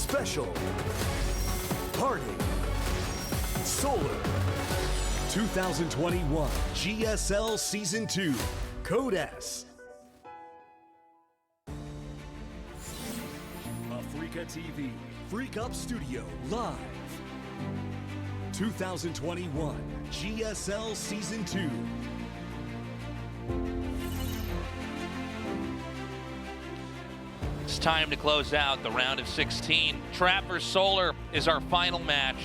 Special. Party. Solar. 2021 GSL Season 2. Code S. Africa TV. Freak Up Studio Live. 2021 GSL Season 2. It's time to close out the round of 16. Trap vs. Solar is our final match.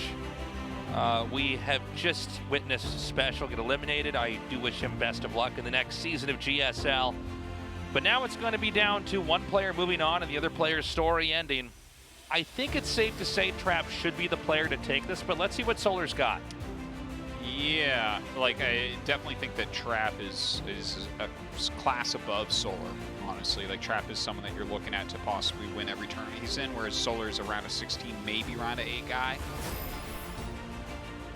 We have just witnessed Special get eliminated. I do wish him best of luck in the next season of GSL. But now it's going to be down to one player moving on and the other player's story ending. I think it's safe to say Trap should be the player to take this, but let's see what Solar's got. Yeah, like I definitely think that Trap is a class above Solar, honestly. Like Trap is someone that you're looking at to possibly win every tournament he's in, whereas Solar's a round of 16, maybe round of 8 guy.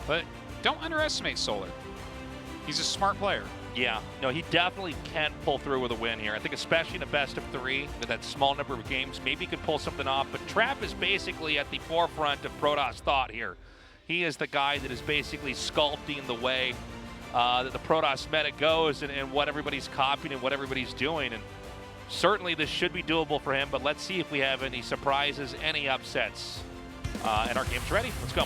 But don't underestimate Solar. He's a smart player. Yeah, no, he definitely can pull through with a win here. I think especially in a best of 3, with that small number of games, maybe he could pull something off. But Trap is basically at the forefront of Protoss thought here. He is the guy that is basically sculpting the way that the Protoss meta goes and what everybody's copying and what everybody's doing. And certainly this should be doable for him, but let's see if we have any surprises, any upsets. And our game's ready. Let's go.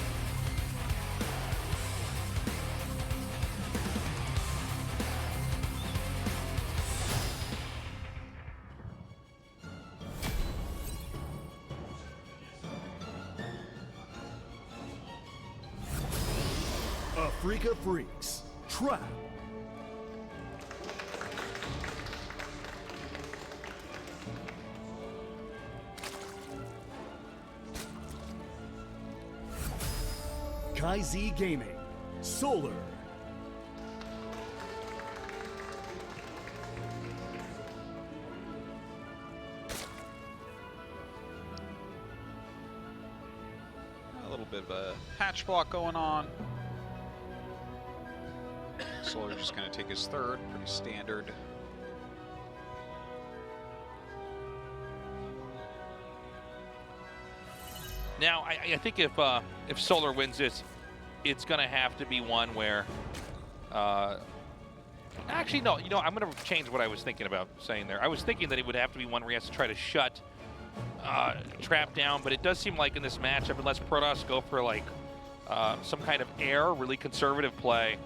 Africa Freaks. Trap. KaiZ Gaming. Solar. A little bit of a hatch block going on. Solar's just going to take his third, pretty standard. Now, I think if Solar wins this, it's going to have to be one where... actually, no, you know, I'm going to change what I was thinking about saying there. I was thinking that it would have to be one where he has to try to shut Trap down, but it does seem like in this matchup, unless Protoss go for like some kind of air, really conservative play,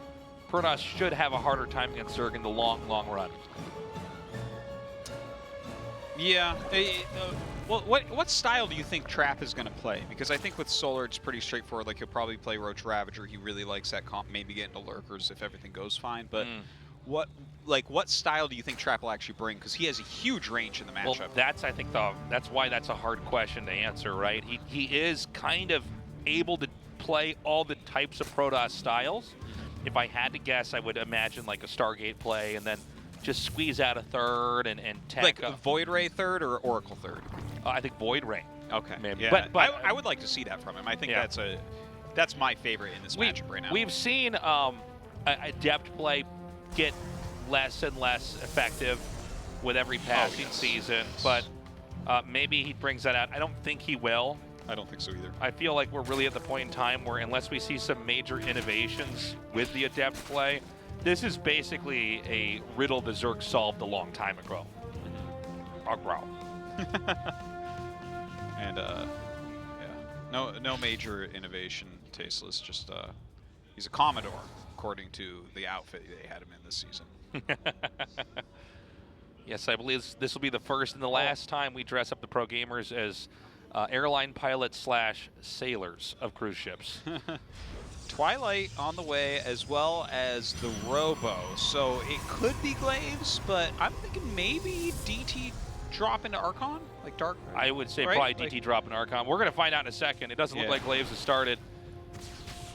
Protoss should have a harder time against Zerg in the long, long run. Yeah. Well, what style do you think Trap is going to play? Because I think with Solar, it's pretty straightforward. Like, he'll probably play Roach Ravager. He really likes that comp, maybe get into Lurkers if everything goes fine. But what style do you think Trap will actually bring? Because he has a huge range in the matchup. Well, that's, I think, that's why that's a hard question to answer, right? He is kind of able to play all the types of Protoss styles. If I had to guess, I would imagine like a Stargate play and then just squeeze out a third and tack like up. Void Ray third or Oracle third? I think Void Ray. Okay. Maybe. Yeah. But I would like to see that from him. I think that's my favorite in this matchup right now. We've seen Adept play get less and less effective with every passing season, but maybe he brings that out. I don't think he will. I don't think so either. I feel like we're really at the point in time where unless we see some major innovations with the Adept play, this is basically a riddle the Zerg solved a long time ago. And yeah, no major innovation. Tasteless. Just he's a Commodore, according to the outfit they had him in this season. Yes, I believe this will be the first and the last time we dress up the pro gamers as airline pilots / sailors of cruise ships. Twilight on the way, as well as the Robo. So it could be Glaives, but I'm thinking maybe DT drop into Archon, like Dark. I would say right? probably DT drop into Archon. We're going to find out in a second. It doesn't look like Glaives has started.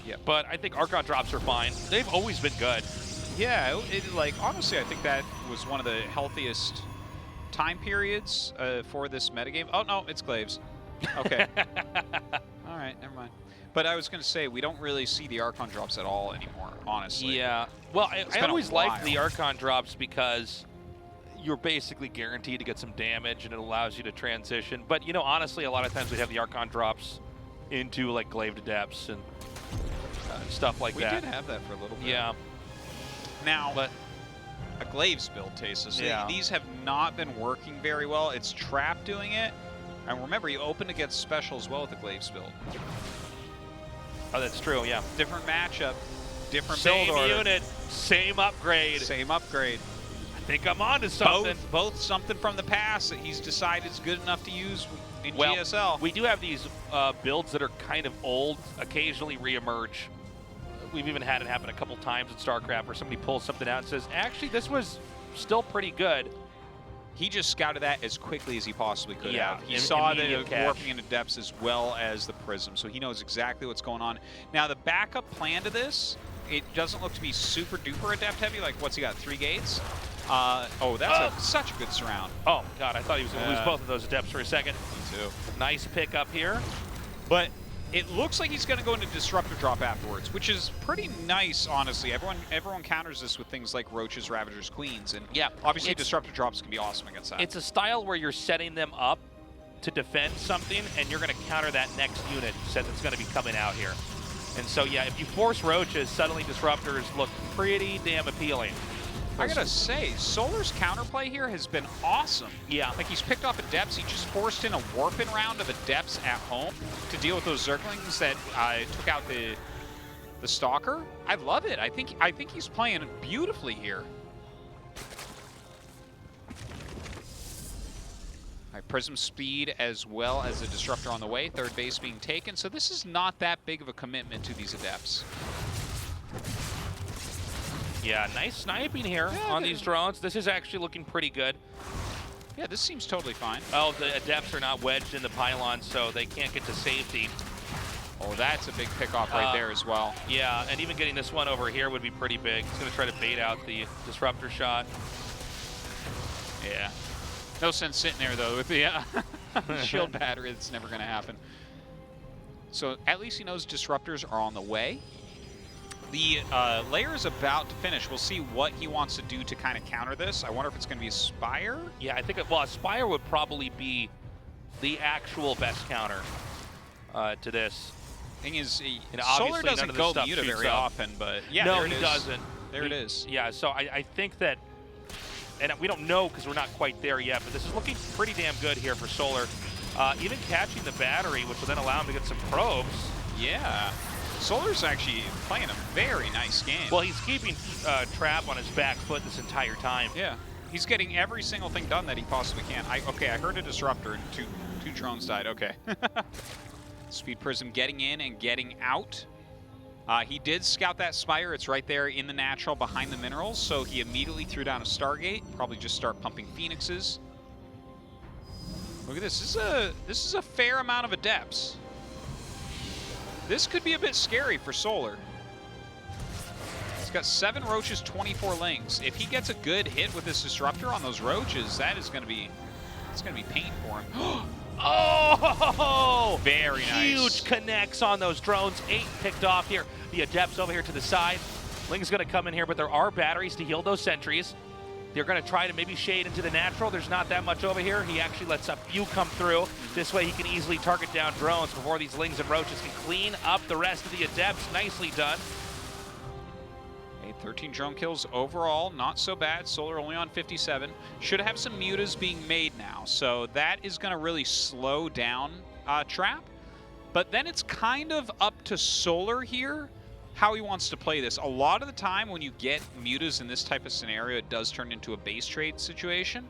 Yeah, but I think Archon drops are fine. They've always been good. Yeah, like honestly, I think that was one of the healthiest time periods for this metagame. Oh no, it's Glaives. Okay. All right, never mind. But I was going to say, we don't really see the Archon drops at all anymore, honestly. Yeah. Well, I always liked the Archon drops because you're basically guaranteed to get some damage, and it allows you to transition. But, you know, honestly, a lot of times we'd have the Archon drops into, like, Glaive Adepts and stuff like that. We did have that for a little bit. Yeah. Now, but a Glaives build, Tasis. Yeah. These have not been working very well. It's Trap doing it. And remember, you open against special as well with the Glaives build. Oh, that's true, yeah. Different matchup, different Same build order. unit, same upgrade. Same upgrade. I think I'm on to something. Both something from the past that he's decided is good enough to use in Well, GSL. we do have these builds that are kind of old, occasionally reemerge. We've even had it happen a couple times in StarCraft where somebody pulls something out and says, actually, this was still pretty good. He just scouted that as quickly as he possibly could have. He im- saw the immediate catch. warping into depths as well as the prism, so he knows exactly what's going on. Now, the backup plan to this, it doesn't look to be super duper adept heavy. Like, what's he got, 3 gates? Oh, that's such a good surround. Oh, God, I thought he was going to lose both of those adepts for a second. Me too. Nice pick up here. But it looks like he's going to go into Disruptor Drop afterwards, which is pretty nice, honestly. Everyone counters this with things like Roaches, Ravagers, Queens, and Yeah, obviously Disruptor Drops can be awesome against that. It's a style where you're setting them up to defend something, and you're going to counter that next unit that's going to be coming out here. And so, yeah, if you force Roaches, suddenly Disruptors look pretty damn appealing. I gotta say, Solar's counterplay here has been awesome. Yeah. Like, he's picked off Adepts. He just forced in a warping round of Adepts at home to deal with those Zerglings that took out the Stalker. I love it. I think he's playing beautifully here. All right, Prism speed as well as the Disruptor on the way. Third base being taken. So this is not that big of a commitment to these Adepts. Yeah, nice sniping here on these drones. This is actually looking pretty good. Yeah, this seems totally fine. Oh, the Adepts are not wedged in the pylon, so they can't get to safety. Oh, that's a big pickoff right there as well. Yeah, and even getting this one over here would be pretty big. He's going to try to bait out the Disruptor shot. Yeah. No sense sitting there, though, with the shield battery. It's never going to happen. So at least he knows Disruptors are on the way. The layer is about to finish. We'll see what he wants to do to kind of counter this. I wonder if it's going to be a Spire. Yeah, I think, well, a Spire would probably be the actual best counter to this. Thing is, And Solar obviously none doesn't of this go stuff Muta shoots very up. often, but yeah, No, there it he is. doesn't. There it is. Yeah, so I think that, and we don't know because we're not quite there yet, but this is looking pretty damn good here for Solar. Even catching the battery, which will then allow him to get some probes. Yeah. Solar's actually playing a very nice game. Well, he's keeping Trap on his back foot this entire time. Yeah. He's getting every single thing done that he possibly can. Okay, I heard a Disruptor and two drones died. Okay. Speed Prism getting in and getting out. He did scout that Spire. It's right there in the natural behind the minerals, so he immediately threw down a Stargate. Probably just start pumping Phoenixes. Look at this. This is a fair amount of Adepts. This could be a bit scary for Solar. He's got 7 Roaches, 24 Lings. If he gets a good hit with this Disruptor on those Roaches, it's gonna be pain for him. Oh! Very nice. Huge connects on those drones. 8 picked off here. The Adepts over here to the side. Ling's going to come in here, but there are batteries to heal those sentries. They're going to try to maybe shade into the natural. There's not that much over here. He actually lets a few come through. This way he can easily target down drones before these Lings and Roaches can clean up the rest of the Adepts. Nicely done. 13 drone kills overall, not so bad. Solar only on 57. Should have some mutas being made now, so that is going to really slow down Trap. But then it's kind of up to Solar here how he wants to play this. A lot of the time when you get mutas in this type of scenario, it does turn into a base trade situation.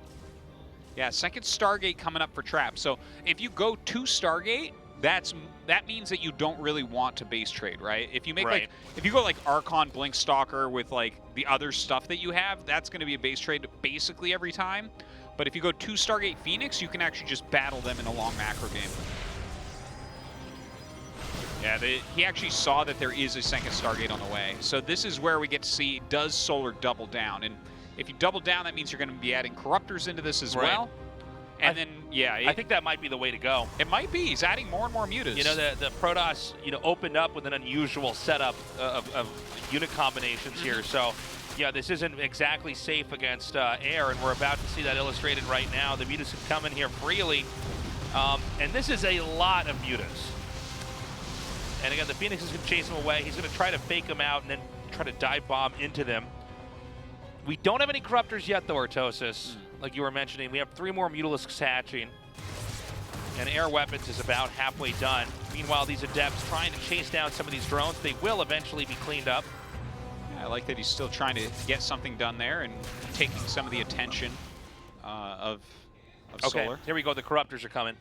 Yeah, second Stargate coming up for Trap. So if you go to Stargate, that means that you don't really want to base trade, right? If you make if you go like Archon, Blink Stalker with like the other stuff that you have, that's going to be a base trade basically every time. But if you go to Stargate Phoenix, you can actually just battle them in a long macro game. Yeah, he actually saw that there is a second Stargate on the way. So this is where we get to see, does Solar double down? And if you double down, that means you're going to be adding Corruptors into this as well. And then, yeah. I think that might be the way to go. It might be. He's adding more and more mutas. You know, the Protoss, opened up with an unusual setup of unit combinations here. So Yeah, this isn't exactly safe against air, and we're about to see that illustrated right now. The mutas can come in here freely, and this is a lot of mutas. And again, the Phoenix is going to chase him away. He's going to try to fake him out and then try to dive bomb into them. We don't have any Corruptors yet, though, Artosis, like you were mentioning. We have 3 more Mutalisks hatching, and air weapons is about halfway done. Meanwhile, these Adepts trying to chase down some of these drones. They will eventually be cleaned up. Yeah, I like that he's still trying to get something done there and taking some of the attention of Solar. Here we go. The Corruptors are coming.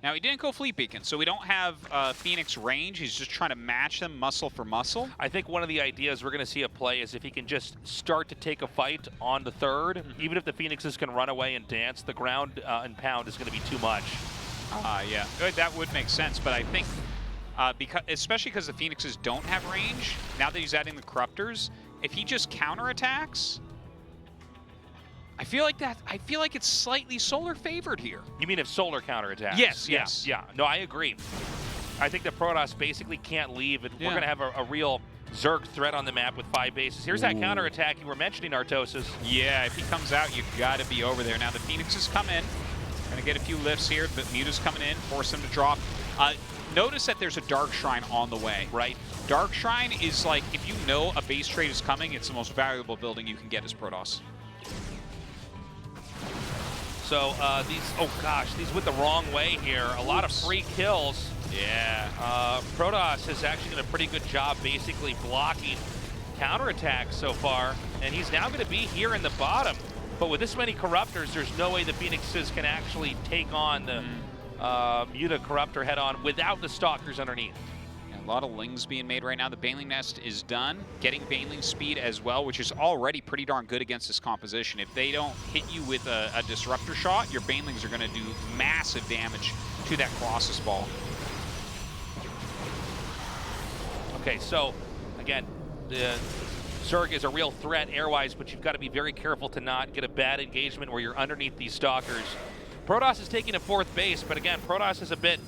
Now, he didn't go Fleet Beacon, so we don't have Phoenix range. He's just trying to match them muscle for muscle. I think one of the ideas we're going to see at play is if he can just start to take a fight on the third, even if the Phoenixes can run away and dance, the ground and pound is going to be too much. Yeah, that would make sense, but I think, especially because the Phoenixes don't have range, now that he's adding the Corruptors, if he just counterattacks, I feel like it's slightly Solar favored here. You mean if Solar counterattacks? Yes. Yeah. No, I agree. I think the Protoss basically can't leave, and we're going to have a real Zerg threat on the map with 5 bases. Here's that counterattack you were mentioning, Artosis. Yeah, if he comes out, you've got to be over there. Now the Phoenixes come in. Gonna get a few lifts here, but Muta's coming in, force him to drop. Notice that there's a Dark Shrine on the way. Right. Dark Shrine is like, if you know a base trade is coming, it's the most valuable building you can get as Protoss. So these went the wrong way here. A lot of free kills. Yeah. Protoss has actually done a pretty good job basically blocking counterattacks so far, and he's now going to be here in the bottom. But with this many Corruptors, there's no way the Phoenixes can actually take on the Muta Corruptor head-on without the Stalkers underneath. A lot of Lings being made right now. The Baneling Nest is done. Getting Baneling speed as well, which is already pretty darn good against this composition. If they don't hit you with a Disruptor shot, your Banelings are going to do massive damage to that Colossus ball. Okay, so again, the Zerg is a real threat airwise, but you've got to be very careful to not get a bad engagement where you're underneath these Stalkers. Protoss is taking a 4th base, but again, Protoss is a bit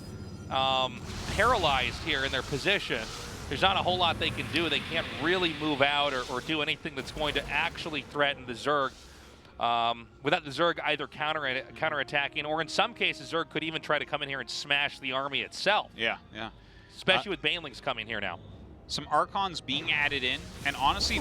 paralyzed here in their position. There's not a whole lot they can do. They can't really move out or do anything that's going to actually threaten the Zerg without the Zerg either counterattacking, or in some cases, Zerg could even try to come in here and smash the army itself. Yeah. Especially with Banelings coming here now. Some Archons being added in, and honestly,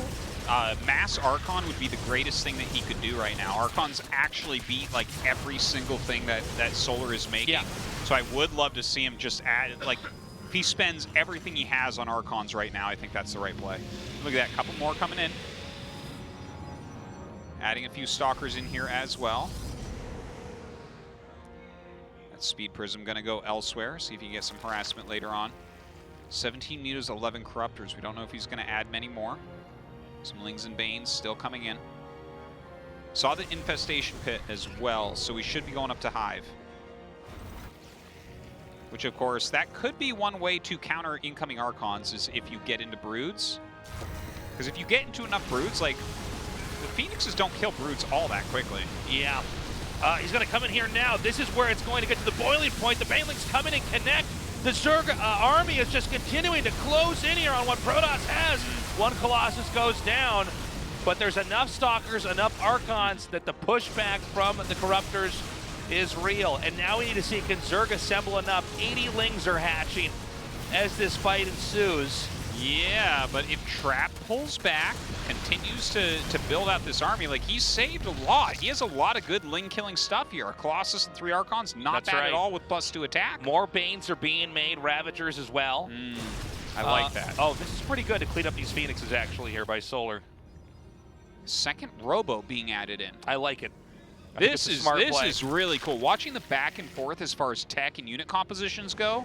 mass Archon would be the greatest thing that he could do right now. Archons actually beat like every single thing that Solar is making. Yeah. So I would love to see him just add, like, if he spends everything he has on Archons right now, I think that's the right play. Look at that, couple more coming in. Adding a few Stalkers in here as well. That Speed Prism gonna go elsewhere, see if he can get some harassment later on. 17 Mutas, 11 Corruptors. We don't know if he's gonna add many more. Some Lings and Banes still coming in. Saw the Infestation Pit as well, so we should be going up to Hive. Which, of course, that could be one way to counter incoming Archons, is if you get into Broods. Because if you get into enough Broods, like, the Phoenixes don't kill Broods all that quickly. Yeah. He's going to come in here now. This is where it's going to get to the boiling point. The Banelings come in and connect. The Zerg army is just continuing to close in here on what Protoss has. One Colossus goes down, but there's enough Stalkers, enough Archons that the pushback from the Corruptors is real. And now we need to see, can Zerg assemble enough? 80 Lings are hatching as this fight ensues. Yeah, but if Trap pulls back, continues to build out this army, like, he's saved a lot. He has a lot of good Ling-killing stuff here. A Colossus and 3 Archons, not bad at all with +2 attack. More Banes are being made, Ravagers as well. I like that. Oh, this is pretty good to clean up these Phoenixes actually here by Solar. Second Robo being added in. I like it. This is really cool. Watching the back and forth as far as tech and unit compositions go,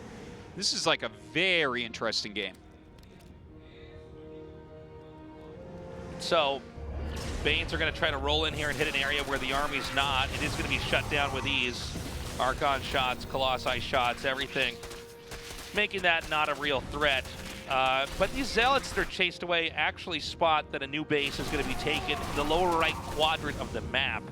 this is like a very interesting game. So, Banes are going to try to roll in here and hit an area where the army's not. It is going to be shut down with ease. Archon shots, Colossi shots, everything. Making that not a real threat. But these Zealots that are chased away actually spot that a new base is going to be taken in the lower right quadrant of the map.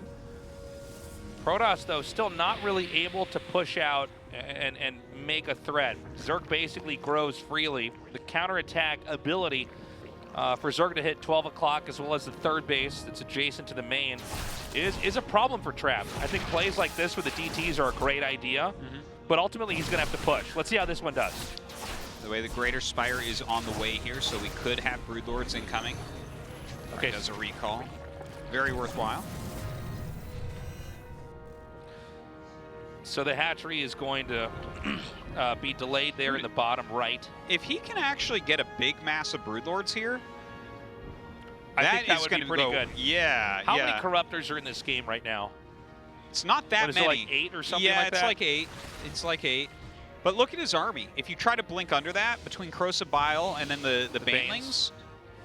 Protoss, though, still not really able to push out and make a threat. Zerg basically grows freely. The counterattack ability for Zerg to hit 12 o'clock as well as the third base that's adjacent to the main is a problem for Trap. I think plays like this with the DTs are a great idea, but ultimately he's going to have to push. Let's see how this one does. The way the Greater Spire is on the way here, so we could have Broodlords incoming. Okay. Does a recall. Very worthwhile. So the hatchery is going to be delayed there in the bottom right. If he can actually get a big mass of Broodlords here, I think that would be pretty good. Yeah, How many Corruptors are in this game right now? It's not that What, is many. it like 8 or something like that? Yeah, it's like 8. It's like 8. But look at his army. If you try to blink under that, between Corrosive Bile and then the Banelings,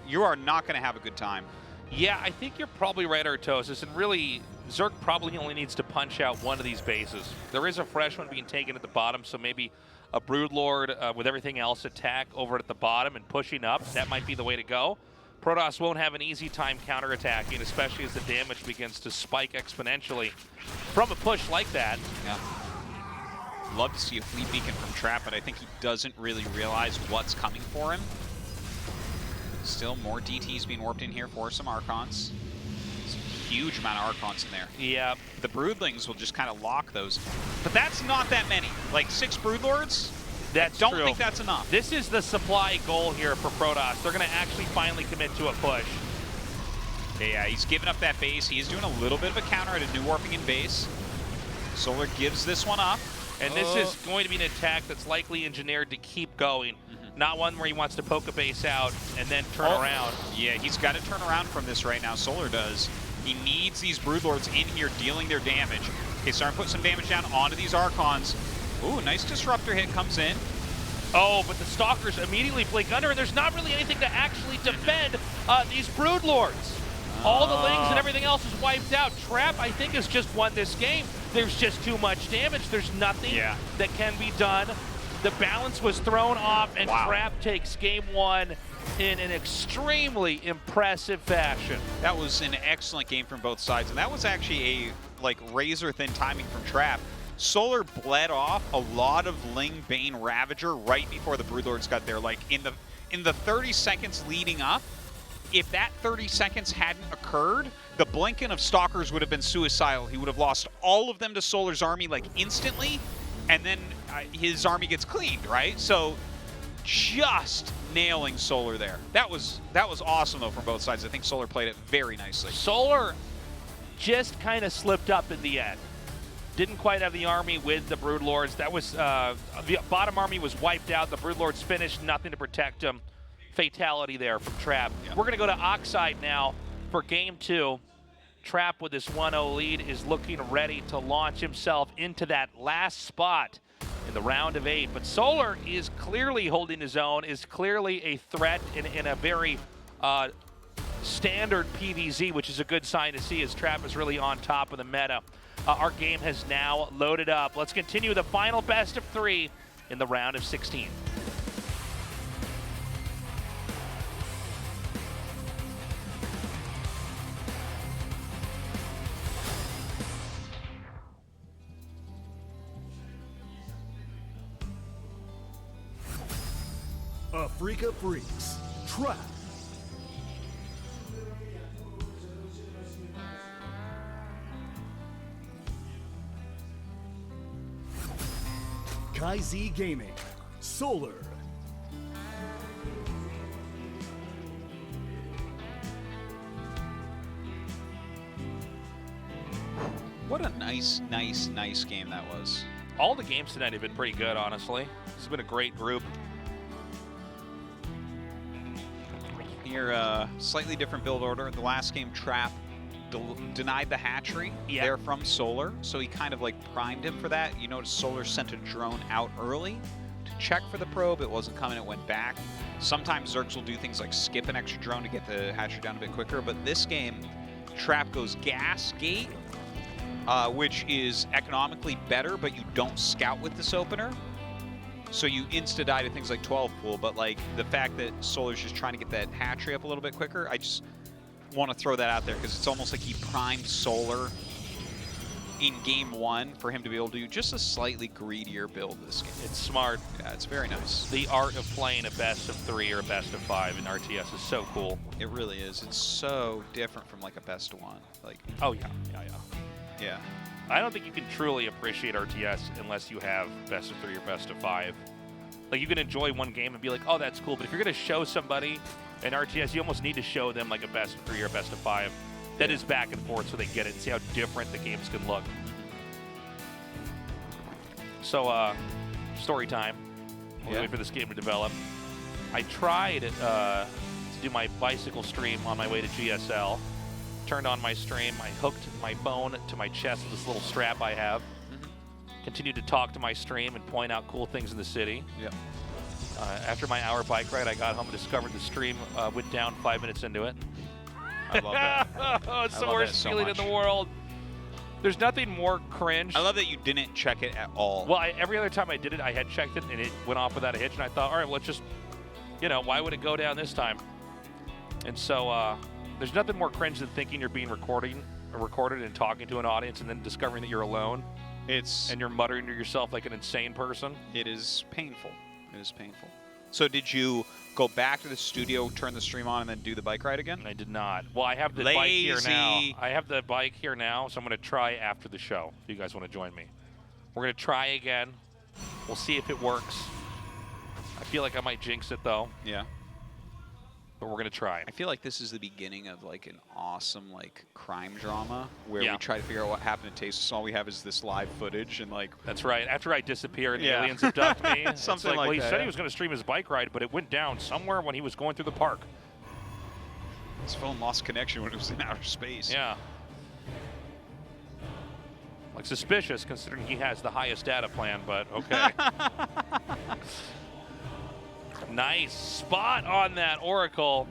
you are not going to have a good time. Yeah, I think you're probably right, Artosis, and really, Zerg probably only needs to punch out one of these bases. There is a fresh one being taken at the bottom, so maybe a Broodlord with everything else attack over at the bottom and pushing up. That might be the way to go. Protoss won't have an easy time counterattacking, especially as the damage begins to spike exponentially from a push like that. Yeah. Love to see a Fleet Beacon from Trap, but I think he doesn't really realize what's coming for him. Still more DTs being warped in here for some Archons. Huge amount of Archons in there. Yeah. The Broodlings will just kind of lock those. But that's not that many. Like 6 Broodlords? That's Don't true. think that's enough. This is the supply goal here for Protoss. They're going to actually finally commit to a push. Yeah, he's giving up that base. He is doing a little bit of a counter at a new warping in base. Solar gives this one up. And this is going to be an attack that's likely engineered to keep going. Not one where he wants to poke a base out and then turn around. Yeah, he's got to turn around from this right now. Solar does. He needs these Broodlords in here dealing their damage. Okay, starting to put some damage down onto these Archons. Ooh, nice Disruptor hit comes in. Oh, but the Stalkers immediately blink under, and there's not really anything to actually defend these Broodlords. All the Lings and everything else is wiped out. Trap, I think, has just won this game. There's just too much damage. There's nothing that can be done. The balance was thrown off, and Trap takes game 1 in an extremely impressive fashion. That was an excellent game from both sides, and that was actually a razor-thin timing from Trap. Solar bled off a lot of Ling Bane Ravager right before the Broodlords got there. Like in the 30 seconds leading up, if that 30 seconds hadn't occurred, the blinking of Stalkers would have been suicidal. He would have lost all of them to Solar's army like instantly, and then his army gets cleaned, right? So just nailing Solar there. That was awesome though from both sides. I think Solar played it very nicely. Solar just kind of slipped up in the end. Didn't quite have the army with the Broodlords. That was the bottom army was wiped out. The Broodlords finished, nothing to protect them. Fatality there from Trap. Yeah. We're going to go to Oxide now for game 2. Trap with this 1-0 lead is looking ready to launch himself into that last spot in the round of 8. But Solar is clearly holding his own, is clearly a threat in a very standard PvZ, which is a good sign to see as Trap is really on top of the meta. Our game has now loaded up. Let's continue the final best of 3 in the round of 16. Africa Freaks, Trap. KaiZ Gaming, Solar. What a nice game that was. All the games tonight have been pretty good, honestly. This has been a great group. Here, slightly different build order. The last game, Trap denied the hatchery there from Solar, so he kind of primed him for that. You notice Solar sent a drone out early to check for the probe. It wasn't coming, it went back. Sometimes Zergs will do things like skip an extra drone to get the hatchery down a bit quicker, but this game, Trap goes gas gate, which is economically better, but you don't scout with this opener. So you insta-die to things like 12 pool, but the fact that Solar's just trying to get that hatchery up a little bit quicker, I just want to throw that out there because it's almost like he primed Solar in game 1 for him to be able to do just a slightly greedier build this game. It's smart. Yeah, it's very nice. The art of playing a best of 3 or a best of 5 in RTS is so cool. It really is. It's so different from like a best of 1. Like, oh yeah. yeah. I don't think you can truly appreciate RTS unless you have best of 3 or best of 5. Like, you can enjoy one game and be like, oh, that's cool. But if you're going to show somebody an RTS, you almost need to show them like a best of 3 or best of 5. That is back and forth so they get it and see how different the games can look. So, story time. We'll wait for this game to develop. I tried to do my bicycle stream on my way to GSL. Turned on my stream. I hooked my phone to my chest with this little strap I have. Continued to talk to my stream and point out cool things in the city. Yep. After my hour bike ride, I got home and discovered the stream went down 5 minutes into it. I love that. Oh, it's the worst feeling in the world. There's nothing more cringe. I love that you didn't check it at all. Well, every other time I did it, I had checked it, and it went off without a hitch, and I thought, all right, well, let's just, why would it go down this time? And so there's nothing more cringe than thinking you're being recorded and talking to an audience and then discovering that you're alone. And you're muttering to yourself like an insane person. It is painful. It is painful. So did you go back to the studio, turn the stream on, and then do the bike ride again? I did not. Well, I have the bike here now. I have the bike here now, so I'm going to try after the show if you guys want to join me. We're going to try again. We'll see if it works. I feel like I might jinx it, though. Yeah. But we're going to try. I feel like this is the beginning of like an awesome like crime drama where we try to figure out what happened to Taste. All we have is this live footage and like. That's right. After I disappear and the aliens abduct me. Something well, he that. said he was going to stream his bike ride, but it went down somewhere when he was going through the park. His phone lost connection when it was in outer space. Yeah. Like suspicious considering he has the highest data plan, but okay. Nice spot on that Oracle.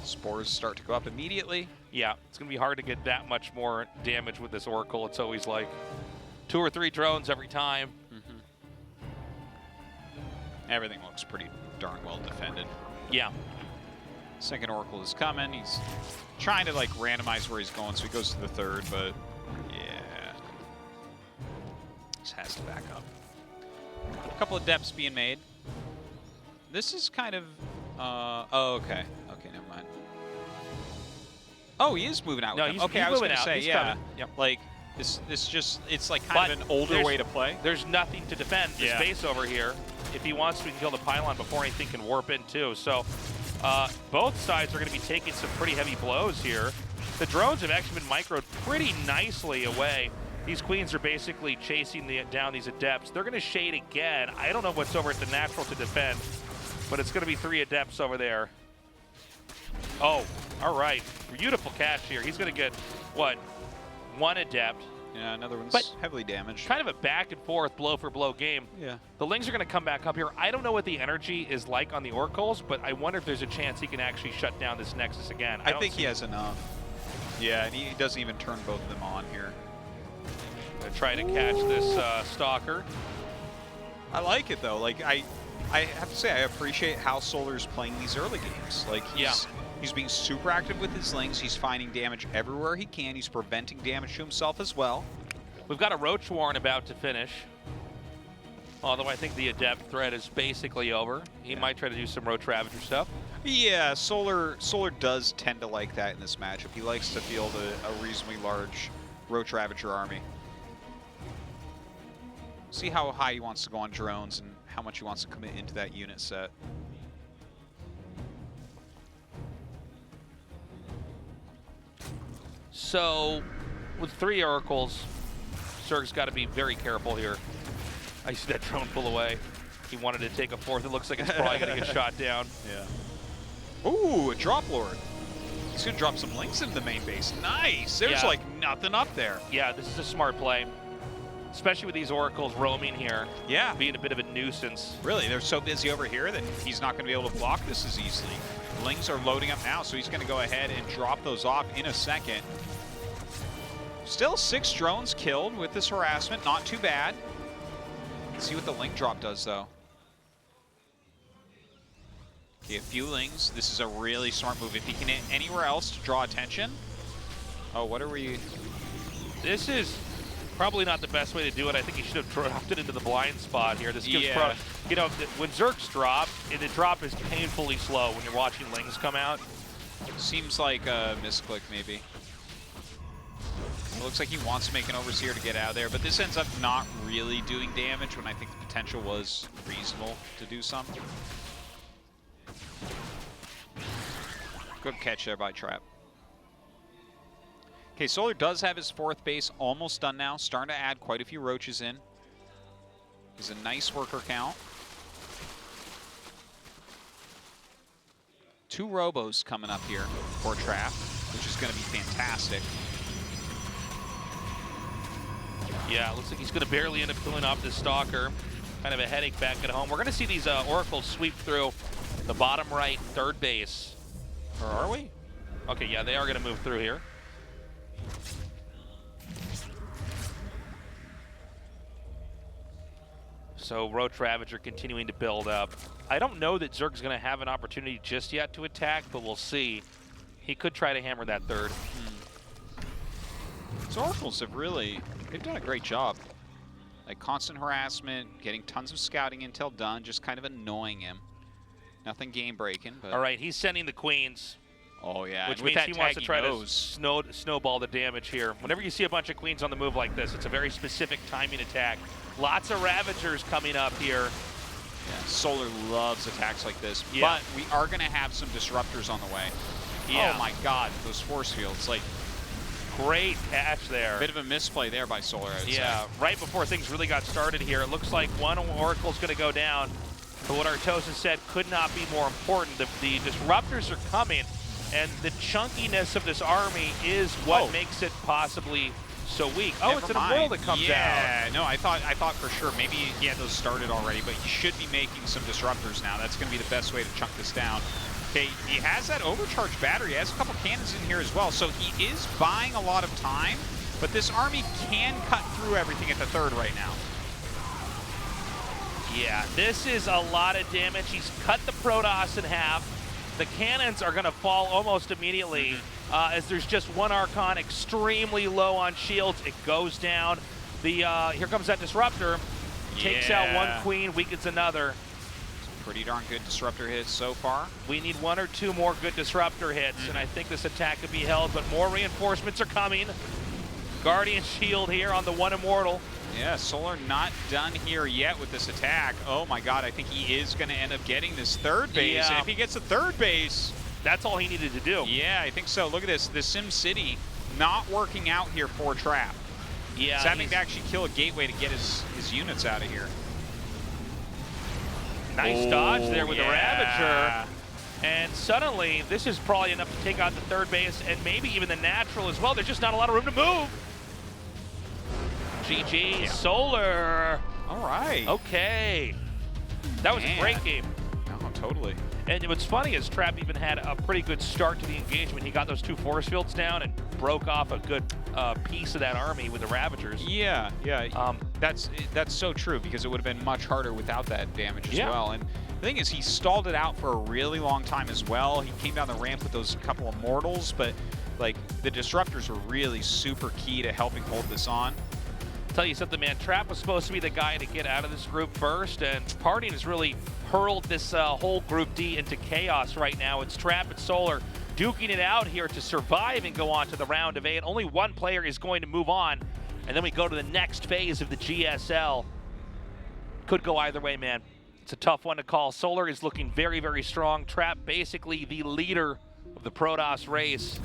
Spores start to go up immediately. Yeah, it's going to be hard to get that much more damage with this Oracle. It's always like 2 or 3 drones every time. Everything looks pretty darn well defended. Yeah. Second Oracle is coming. He's trying to like randomize where he's going, so he goes to the third, but yeah. Just has to back up. A couple of depths being made. This is kind of, oh, okay. Okay, never mind. Oh, he is moving out. No, he's, okay, he's I was moving going to out. say, He's yeah. coming. Yep. Like, this just, it's like kind of an older way to play. There's nothing to defend the space over here. If he wants to, he can kill the pylon before anything can warp in, too. So, both sides are going to be taking some pretty heavy blows here. The drones have actually been microed pretty nicely away. These queens are basically chasing down these adepts. They're going to shade again. I don't know what's over at the natural to defend, but it's going to be 3 adepts over there. Oh, all right. Beautiful catch here. He's going to get, what, 1 adept. Yeah, another one's heavily damaged. Kind of a back and forth, blow for blow game. Yeah. The Lings are going to come back up here. I don't know what the energy is like on the Oracles, but I wonder if there's a chance he can actually shut down this Nexus again. I think he has enough. Yeah, and he doesn't even turn both of them on here. Gonna try to catch this Stalker. I like it though. Like I have to say I appreciate how Solar's playing these early games. Like he's being super active with his Lings. He's finding damage everywhere he can. He's preventing damage to himself as well. We've got a Roach Warren about to finish. Although I think the Adept threat is basically over. He might try to do some Roach Ravager stuff. Yeah, Solar does tend to like that in this matchup. He likes to field a reasonably large Roach Ravager army. See how high he wants to go on drones and how much he wants to commit into that unit set. So, with 3 Oracles, Zerg's got to be very careful here. I see that drone pull away. He wanted to take a 4th. It looks like it's probably going to get shot down. Yeah. Ooh, a Drop Lord. He's going to drop some Lings into the main base. Nice. There's like nothing up there. Yeah, this is a smart play. Especially with these Oracles roaming here. Yeah. Being a bit of a nuisance. Really, they're so busy over here that he's not going to be able to block this as easily. Lings are loading up now, so he's going to go ahead and drop those off in a second. Still 6 drones killed with this harassment. Not too bad. Let's see what the Ling drop does, though. Okay, a few Lings. This is a really smart move. If he can hit anywhere else to draw attention. Oh, what are we... This is probably not the best way to do it. I think he should have dropped it into the blind spot here. This gives you know, when Zerg's drop, the drop is painfully slow when you're watching Lings come out. Seems like a misclick, maybe. It looks like he wants to make an Overseer to get out of there, but this ends up not really doing damage when I think the potential was reasonable to do some. Good catch there by Trap. Okay, Solar does have his 4th base almost done now. Starting to add quite a few roaches in. He's a nice worker count. 2 Robos coming up here for Trap, which is going to be fantastic. Yeah, it looks like he's going to barely end up killing off this Stalker. Kind of a headache back at home. We're going to see these Oracles sweep through the bottom right 3rd base. Or are we? Okay, yeah, they are going to move through here. So Roach Ravager continuing to build up. I don't know that Zerg's going to have an opportunity just yet to attack, but we'll see. He could try to hammer that 3rd. So Oracles have really, they've done a great job. Like constant harassment, getting tons of scouting intel done, just kind of annoying him. Nothing game breaking. But all right, he's sending the queens. Oh yeah, which means he wants to try to snowball the damage here. Whenever you see a bunch of queens on the move like this, it's a very specific timing attack. Lots of Ravagers coming up here. Yeah, Solar loves attacks like this, but we are going to have some disruptors on the way. Yeah. Oh my God, those force fields, like. Great catch there. Bit of a misplay there by Solar, I would say. Right before things really got started here, it looks like one Oracle's going to go down. But what Artosis said could not be more important. The disruptors are coming, and the chunkiness of this army is what makes it possibly so weak. Oh, it's an Immortal that comes out. Yeah, no, I thought for sure maybe he had those started already, but he should be making some disruptors now. That's going to be the best way to chunk this down. Okay, he has that overcharged battery. He has a couple cannons in here as well, so he is buying a lot of time, but this army can cut through everything at the 3rd right now. Yeah, this is a lot of damage. He's cut the Protoss in half. The cannons are going to fall almost immediately as there's just one Archon extremely low on shields. It goes down. Here comes that Disruptor. Takes out one Queen, weakens another. Pretty darn good disruptor hits so far. We need 1 or 2 more good disruptor hits, and I think this attack could be held, but more reinforcements are coming. Guardian shield here on the 1 Immortal. Yeah, Solar not done here yet with this attack. Oh my God, I think he is going to end up getting this 3rd base. And if he gets the 3rd base, that's all he needed to do. Yeah, I think so. Look at this. The Sim City not working out here for Trap. Yeah, he's having to actually kill a gateway to get his units out of here. Nice dodge there with the Ravager. And suddenly, this is probably enough to take out the 3rd base and maybe even the natural as well. There's just not a lot of room to move. GG, Solar. All right. Okay. That was a great game. No, totally. And what's funny is Trap even had a pretty good start to the engagement. He got those 2 force fields down and broke off a good piece of that army with the Ravagers. Yeah. That's so true, because it would have been much harder without that damage as well. And the thing is, he stalled it out for a really long time as well. He came down the ramp with those couple of Immortals, but like the disruptors were really super key to helping hold this on. Tell you something, man. Trap was supposed to be the guy to get out of this group first, and Partying has really hurled this whole Group D into chaos right now. It's Trap and Solar duking it out here to survive and go on to the round of 8. Only 1 player is going to move on, and then we go to the next phase of the GSL. Could go either way, man. It's a tough one to call. Solar is looking very, very strong. Trap, basically the leader of the Protoss race,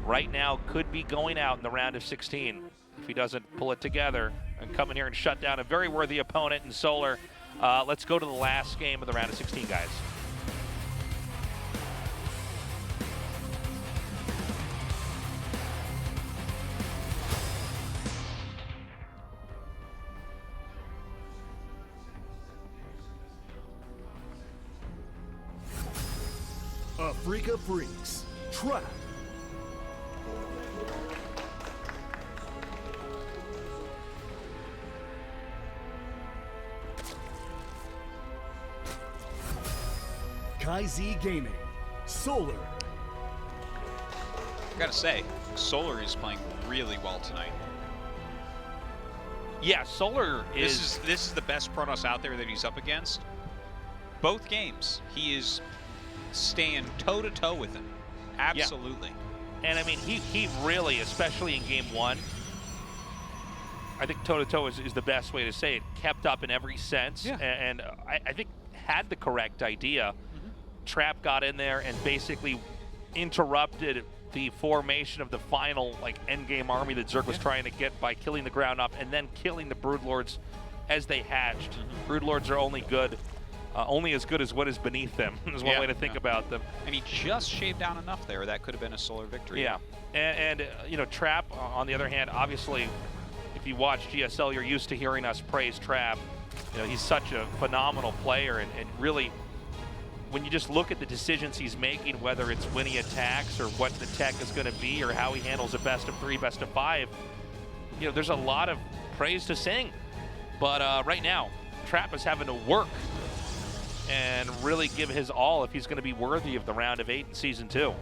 right now could be going out in the round of 16 if he doesn't pull it together and come in here and shut down a very worthy opponent in Solar. Let's go to the last game of the round of 16, guys. Afrika Freaks, Trap. KaiZ Gaming, Solar. I gotta say, Solar is playing really well tonight. Yeah, Solar This is the best Protoss out there that he's up against. Both games, he is staying toe-to-toe with him. Absolutely. Yeah. And I mean, he really, especially in game 1, I think toe-to-toe is the best way to say it, kept up in every sense. Yeah. And I think had the correct idea. Trap got in there and basically interrupted the formation of the final endgame army that Zerg was trying to get by killing the ground up and then killing the Broodlords as they hatched. Broodlords are only as good as what is beneath them, is one way to think about them. And he just shaved down enough there. That could have been a Solar victory. Yeah, and you know, Trap, on the other hand, obviously, if you watch GSL, you're used to hearing us praise Trap. You know, he's such a phenomenal player, and really, when you just look at the decisions he's making, whether it's when he attacks or what the tech is going to be or how he handles a best of 3, best of 5, you know, there's a lot of praise to sing. But right now, Trap is having to work and really give his all if he's going to be worthy of the round of 8 in Season 2.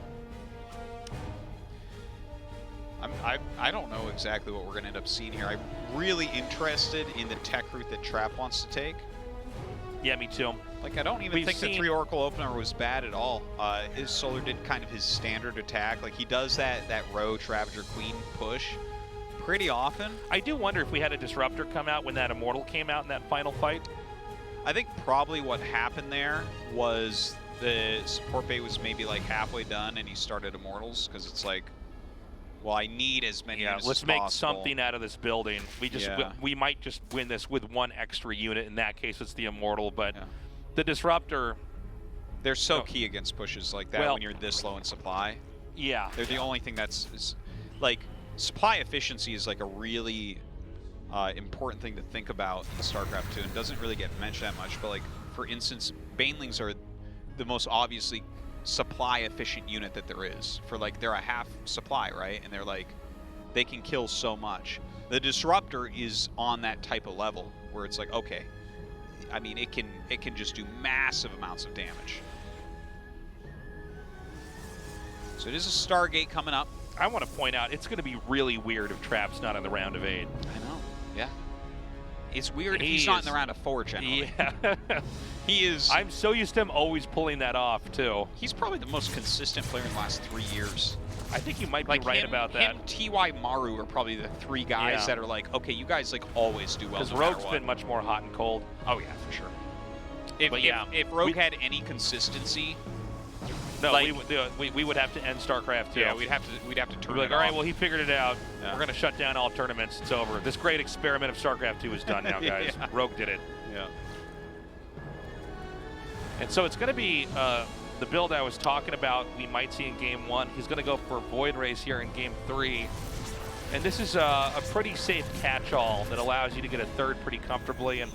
I don't know exactly what we're going to end up seeing here. I'm really interested in the tech route that Trap wants to take. Yeah, me too. Like, I don't even think the 3 Oracle opener was bad at all. His Solar did kind of his standard attack. Like, he does that Roach, Ravager, Queen push pretty often. I do wonder if we had a Disruptor come out when that Immortal came out in that final fight. I think probably what happened there was the support bait was maybe like halfway done and he started Immortals, because it's like, well, I need as many units let's as make possible. something out of this building. We might just win this with 1 extra unit. In that case, it's the Immortal, but the Disruptor, they're so key against pushes like that when you're this low in supply. Yeah. They're the only thing is like, supply efficiency is like a really important thing to think about in StarCraft 2, and doesn't really get mentioned that much, but like, for instance, Banelings are the most obviously supply efficient unit that there is. For like, they're a half supply, right? And they're like, they can kill so much. The Disruptor is on that type of level where it's like, okay, I mean, it can just do massive amounts of damage. So it is a Stargate coming up. I want to point out, it's going to be really weird if Trap's not in the round of 8. I know, yeah. It's weird if he's not in the round of 4, generally. Yeah. He is. I'm so used to him always pulling that off, too. He's probably the most consistent player in the last 3 years. I think you might be right about that. Him, TY, Maru are probably the 3 guys that are like, okay, you guys like always do well. Because Rogue's been much more hot and cold. Oh yeah, for sure. If Rogue had any consistency, no, like, we would have to end StarCraft 2. Yeah, we'd have to turn it like, off. all right, well, he figured it out. Yeah. We're going to shut down all tournaments. It's over. This great experiment of StarCraft 2 is done now, guys. Rogue did it. Yeah. And so it's going to be the build I was talking about we might see in Game 1. He's going to go for Void Rays here in Game 3. And this is a pretty safe catch-all that allows you to get a 3rd pretty comfortably. And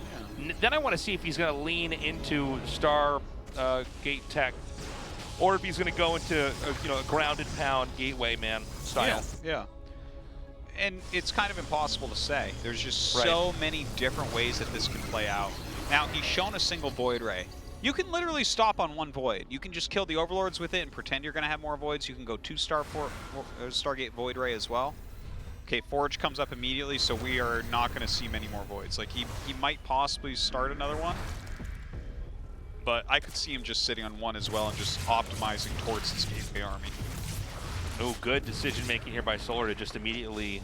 then I want to see if he's going to lean into Star Gate Tech, or if he's going to go into a grounded pound Gateway Man style. Yeah. And it's kind of impossible to say. There's just so many different ways that this can play out. Now, he's shown a single Void Ray. You can literally stop on 1 Void. You can just kill the Overlords with it and pretend you're going to have more Voids. You can go 2 Stargate Void Ray as well. Okay, Forge comes up immediately, so we are not going to see many more Voids. Like, he might possibly start another one, but I could see him just sitting on 1 as well and just optimizing towards this Gateway army. Oh, good decision-making here by Solar to just immediately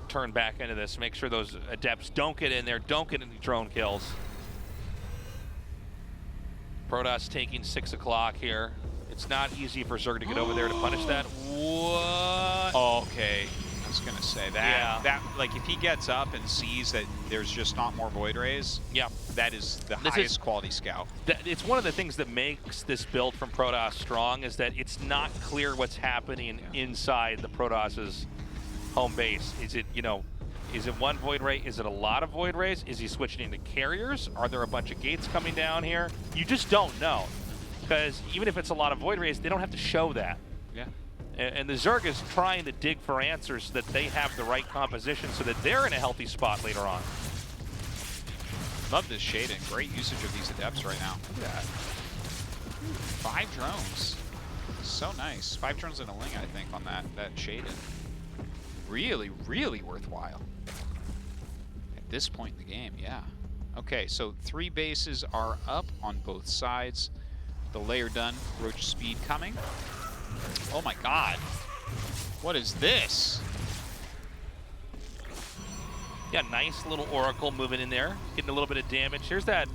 turn back into this. Make sure those Adepts don't get in there, don't get any drone kills. Protoss taking 6 o'clock here. It's not easy for Zerg to get over there to punish that. What? Oh, okay. I was going to say that. That, like, if he gets up and sees that there's just not more Void Rays, that is the highest quality scout. It's one of the things that makes this build from Protoss strong, is that it's not clear what's happening inside the Protoss's home base. Is it, is it 1 Void Ray? Is it a lot of Void Rays? Is he switching into carriers? Are there a bunch of gates coming down here? You just don't know. Because even if it's a lot of Void Rays, they don't have to show that. Yeah. And the Zerg is trying to dig for answers so that they have the right composition so that they're in a healthy spot later on. Love this shading. Great usage of these Adepts right now. Look at that. 5 drones. So nice. 5 turns in a ling, I think, on that shaded. Really, really worthwhile. At this point in the game, yeah. Okay, so 3 bases are up on both sides. The layer done. Roach speed coming. Oh my god. What is this? Yeah, nice little Oracle moving in there, getting a little bit of damage. Here's that.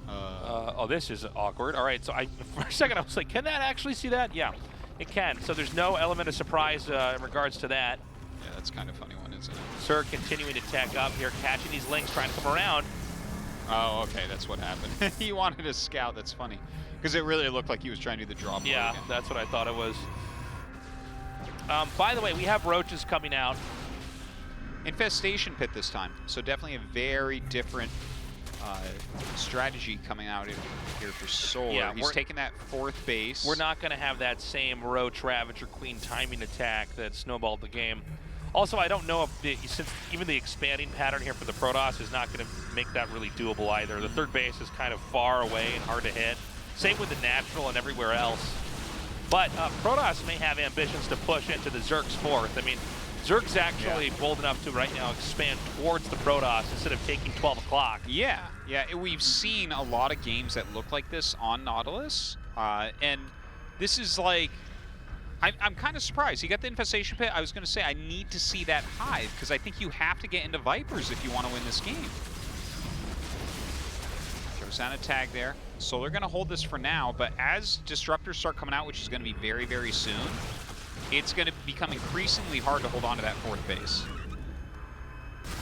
Oh, this is awkward. All right, so for a second I was like, can that actually see that? Yeah, it can. So there's no element of surprise in regards to that. Yeah, that's kind of a funny one, isn't it? Zerg continuing to tech up here, catching these links, trying to come around. Oh, okay, that's what happened. He wanted to scout. That's funny, because it really looked like he was trying to do the draw. Yeah, again. That's what I thought it was. By the way, we have roaches coming out. Infestation pit this time, so definitely a very different strategy coming out here for Solar. Yeah, he's taking that 4th base. We're not going to have that same Roach Ravager Queen timing attack that snowballed the game. Also, I don't know if since even the expanding pattern here for the Protoss is not going to make that really doable either. The 3rd base is kind of far away and hard to hit. Same with the natural and everywhere else. But Protoss may have ambitions to push into the Zerg's 4th. I mean, Zerg's actually bold enough to right now expand towards the Protoss instead of taking 12 o'clock. Yeah, we've seen a lot of games that look like this on Nautilus, and this is like, I'm kind of surprised. He got the Infestation Pit. I was going to say, I need to see that Hive, because I think you have to get into Vipers if you want to win this game. Throws down a tag there. Solar going to hold this for now, but as Disruptors start coming out, which is going to be very, very soon, it's going to become increasingly hard to hold on to that 4th base.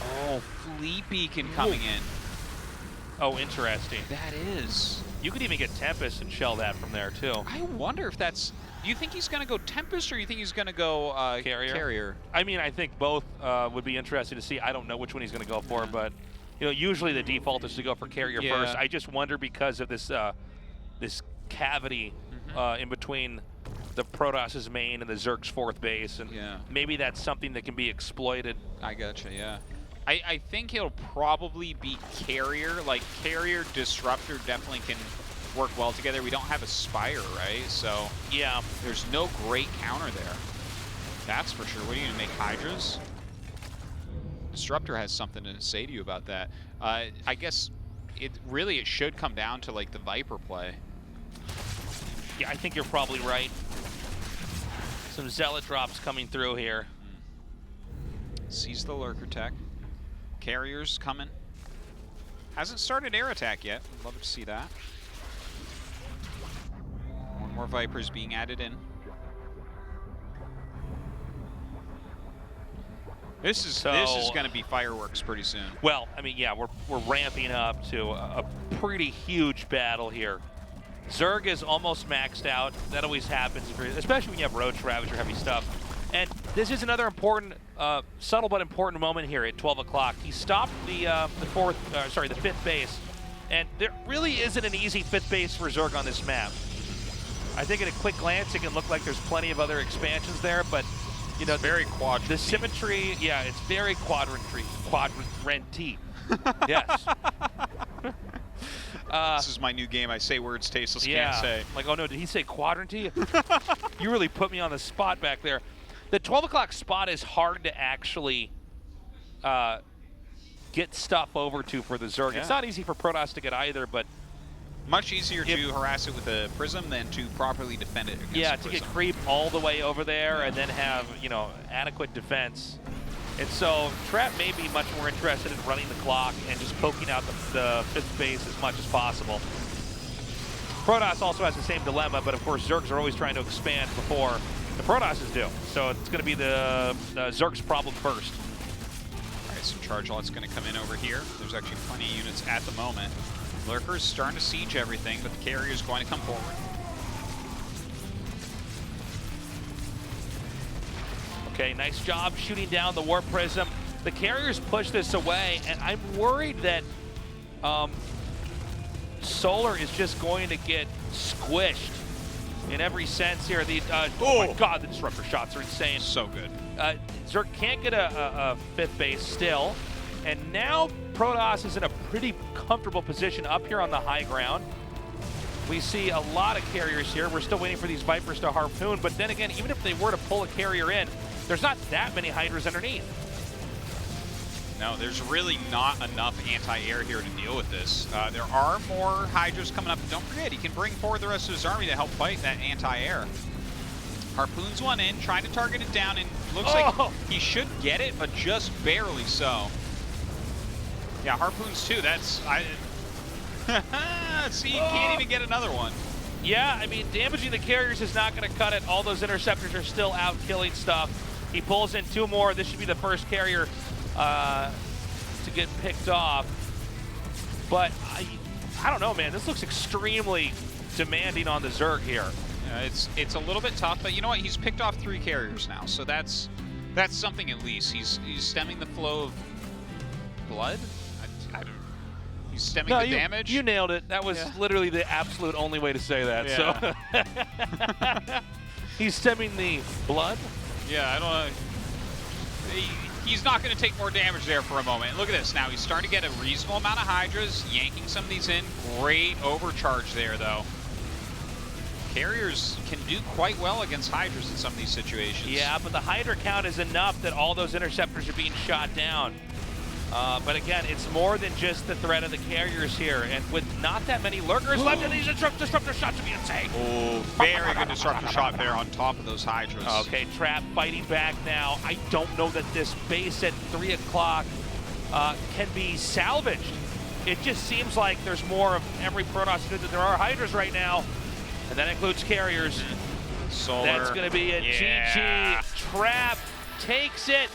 Oh, Fleet Beacon coming in. Oh, interesting. That is. You could even get Tempest and shell that from there, too. I wonder if that's... Do you think he's going to go Tempest, or do you think he's going to go Carrier? I mean, I think both would be interesting to see. I don't know which one he's going to go for, but you know, usually the default is to go for Carrier first. I just wonder because of this this cavity in between the Protoss's main and the Zerg's 4th base, and maybe that's something that can be exploited. I gotcha, yeah. I think he'll probably be Carrier. Like, Carrier, Disruptor definitely can work well together. We don't have a Spire, right? So yeah, there's no great counter there. That's for sure. What are you gonna make, Hydras? Disruptor has something to say to you about that. I guess it should come down to like the Viper play. Yeah, I think you're probably right. Some Zealot drops coming through here. Sees the Lurker tech. Carrier's coming. Hasn't started air attack yet. Love to see that. One more Vipers being added in. This is going to be fireworks pretty soon. Well, I mean, yeah, we're ramping up to a pretty huge battle here. Zerg is almost maxed out. That always happens, especially when you have Roach Ravager heavy stuff. And this is another important, subtle but important moment here at 12 o'clock. He stopped the 5th base, and there really isn't an easy 5th base for Zerg on this map. I think at a quick glance, it can look like there's plenty of other expansions there, but you know, very quadrant. The symmetry, yeah, it's very quadrant-y. Yes. This is my new game. I say words tasteless, can't say. Like, oh no, did he say quadrant-y? You really put me on the spot back there. The 12 o'clock spot is hard to actually get stuff over to for the Zerg. Yeah. It's not easy for Protoss to get either, but much easier to harass it with a Prism than to properly defend it against yeah, to get creep all the way over there and then have, you know, adequate defense. And so Trap may be much more interested in running the clock and just poking out the 5th base as much as possible. Protoss also has the same dilemma, but of course Zergs are always trying to expand before the Protosses do. So it's going to be the Zerg's problem first. All right, so Charge Lot's going to come in over here. There's actually plenty of units at the moment. Lurker's starting to siege everything, but the Carrier's going to come forward. Okay, nice job shooting down the Warp Prism. The Carriers push this away, and I'm worried that Solar is just going to get squished in every sense here. Oh my God, the Disruptor shots are insane. So good. Zerg can't get a 5th base still, and now Protoss is in a pretty comfortable position up here on the high ground. We see a lot of carriers here. We're still waiting for these Vipers to harpoon, but then again, even if they were to pull a carrier in, there's not that many Hydras underneath. No, there's really not enough anti-air here to deal with this. There are more Hydras coming up. Don't forget, he can bring forward the rest of his army to help fight that anti-air. Harpoons one in, trying to target it down, and looks like he should get it, but just barely so. Yeah, Harpoons too, that's... See, he can't even get another one. Yeah, I mean, damaging the carriers is not going to cut it. All those interceptors are still out killing stuff. He pulls in 2 more. This should be the first carrier to get picked off. But I don't know, man. This looks extremely demanding on the Zerg here. Yeah, it's a little bit tough, but you know what? He's picked off 3 carriers now, so that's something at least. He's stemming the flow of blood. I don't. He's stemming the damage. You nailed it. That was literally the absolute only way to say that. Yeah. So he's stemming the blood. Yeah, I don't know. He's not going to take more damage there for a moment. Look at this. Now he's starting to get a reasonable amount of Hydras, yanking some of these in. Great overcharge there, though. Carriers can do quite well against Hydras in some of these situations. Yeah, but the Hydra count is enough that all those interceptors are being shot down. But again, it's more than just the threat of the carriers here. And with not that many lurkers left, and these disruptor shots would be insane. Oh, very good disruptor shot there on top of those Hydras. Okay, Trap fighting back now. I don't know that this base at 3 o'clock can be salvaged. It just seems like there's more of every Protoss unit than there are Hydras right now. And that includes carriers. Solar. That's going to be a GG. Trap takes it,